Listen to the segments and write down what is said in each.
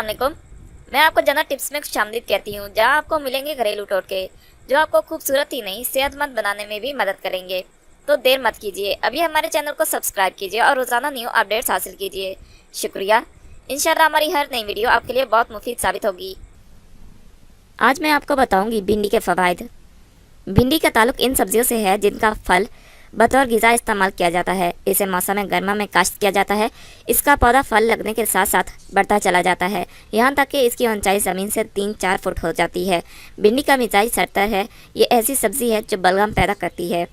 अस्सलाम वालेकुम। मैं आपको जना टिप्स में शामिल कहती हूँ, जहाँ आपको मिलेंगे घरेलू टोटके जो आपको खूबसूरत ही नहीं सेहतमंद बनाने में भी मदद करेंगे। तो देर मत कीजिए, अभी हमारे चैनल को सब्सक्राइब कीजिए और रोज़ाना न्यू अपडेट्स हासिल कीजिए। शुक्रिया। इंशाल्लाह हमारी हर नई वीडियो आपके लिए बहुत मुफीद साबित होगी। आज मैं आपको बताऊंगी भिंडी के फ़वाइद। भिंडी का ताल्लुक इन सब्जियों से है जिनका फल बतौर ग़िज़ा इस्तेमाल किया जाता है। इसे मौसम गर्मा में काश्त किया जाता है। इसका पौधा फल लगने के साथ साथ बढ़ता चला जाता है, यहाँ तक कि इसकी ऊंचाई ज़मीन से 3-4 फुट हो जाती है। भिंडी का मिजाज सरतर है। ये ऐसी सब्ज़ी है जो बलगम पैदा करती है।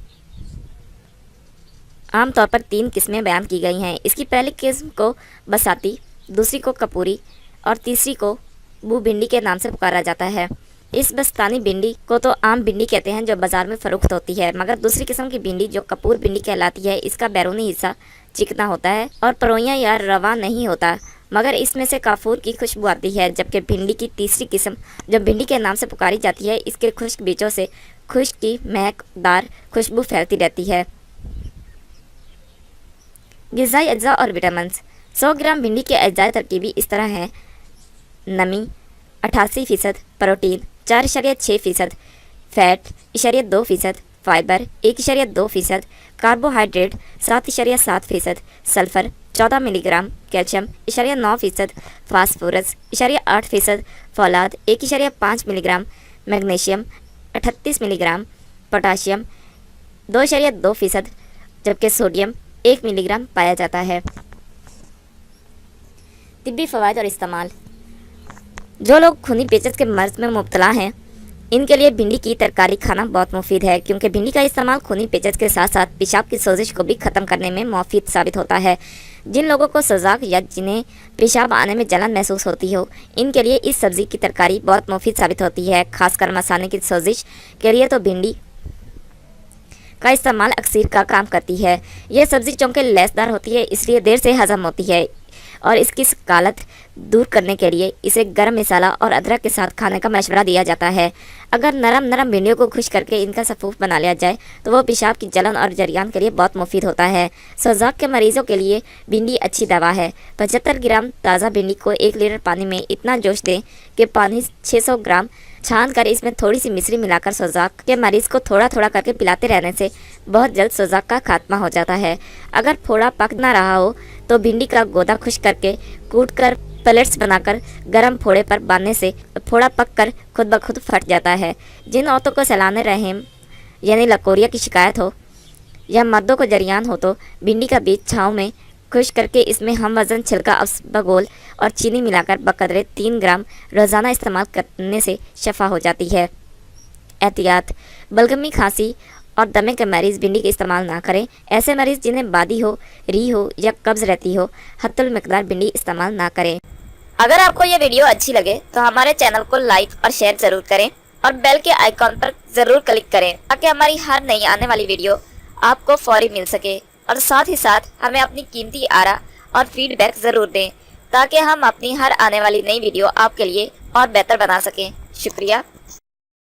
आमतौर पर 3 किस्में बयान की गई हैं। इसकी पहली किस्म को बसाती, दूसरी को कपूरी और तीसरी को बू भिंडी के नाम से पुकारा जाता है। इस बस्तानी भिंडी को तो आम भिंडी कहते हैं जो बाजार में फ़रोख्त होती है, मगर दूसरी किस्म की भिंडी जो कपूर भिंडी कहलाती है, इसका बैरूनी हिस्सा चिकना होता है और परोइयाँ या रवा नहीं होता, मगर इसमें से काफूर की खुशबू आती है। जबकि भिंडी की तीसरी किस्म जो भिंडी के नाम से पुकारी जाती है, इसके खुश्क बीजों से खुश्क की महकदार खुशबू फैलती रहती है। ग़िज़ाई अज्जा और विटामिन। 100 ग्राम भिंडी के अज्जाई तरकीबी इस तरह हैं: नमी 88%, protein 4.6%, fat 2%, fibre 1.2%, carbohydrate 7.7%, sulphur 14 milligram, calcium 9%, phosphorus 8%, फौलाद 1.5 milligram, magnesium 38 milligram, potassium 2.2%, जबकि सोडियम 1 मिलीग्राम पाया जाता है। तिब्बी फ़वाइद और इस्तेमाल। जो लोग खूनी पेचिश के मर्ज में मुब्तला हैं, इनके लिए भिंडी की तरकारी खाना बहुत मुफीद है, क्योंकि भिंडी का इस्तेमाल खूनी पेचिश के साथ साथ पेशाब की सोजिश को भी ख़त्म करने में मुफीद साबित होता है। जिन लोगों को सजाक या जिन्हें पेशाब आने में जलन महसूस होती हो, इनके लिए इस सब्ज़ी की तरकारी बहुत मुफीद साबित होती है। खासकर मसाने की सोजिश के लिए तो भिंडी का इस्तेमाल अक्सर का काम करती है। यह सब्ज़ी चूँकि लैसदार होती है, इसलिए देर से हज़म होती है और इसकी सकालत दूर करने के लिए इसे गर्म मसाला और अदरक के साथ खाने का मशवरा दिया जाता है। अगर नरम भिंडियों को खुश करके इनका सफ़ूफ बना लिया जाए तो वो पेशाब की जलन और जरियान के लिए बहुत मुफीद होता है। सोजाक के मरीज़ों के लिए भिंडी अच्छी दवा है। 75 ग्राम ताज़ा भिंडी को 1 लीटर पानी में इतना जोश दें कि पानी 600 ग्राम छान कर इसमें थोड़ी सी मिश्री मिलाकर सोजाक के मरीज़ को थोड़ा थोड़ा करके पिलाते रहने से बहुत जल्द सोजाक का खात्मा हो जाता है। अगर फोड़ा पक ना रहा हो तो भिंडी का गोदा खुश करके कूट कर प्लेट्स बनाकर गर्म फोड़े पर बांधने से फोड़ा पक कर खुद ब खुद फट जाता है। जिन औरतों को सैलाने रहम यानी लकोरिया की शिकायत हो या मर्दों को जरियान हो, तो भिंडी का बीज छाँव में खुश करके इसमें हम वज़न छिलका असबगोल और चीनी मिलाकर बकदरे 3 ग्राम रोज़ाना इस्तेमाल करने से शफा हो जाती है। एहतियात: बलगमी, खांसी और दमे के मरीज़ भिंडी का इस्तेमाल ना करें। ऐसे मरीज़ जिन्हें बादी हो, री हो या कब्ज़ रहती हो, हत्तुल मिकदार भिंडी इस्तेमाल ना करें। अगर आपको ये वीडियो अच्छी लगे तो हमारे चैनल को लाइक और शेयर ज़रूर करें और बेल के आइकॉन पर ज़रूर क्लिक करें, ताकि हमारी हर नई आने वाली वीडियो आपको फौरी मिल सके। और साथ ही साथ हमें अपनी कीमती आरा और फीडबैक ज़रूर दें, ताकि हम अपनी हर आने वाली नई वीडियो आपके लिए और बेहतर बना सकें। शुक्रिया।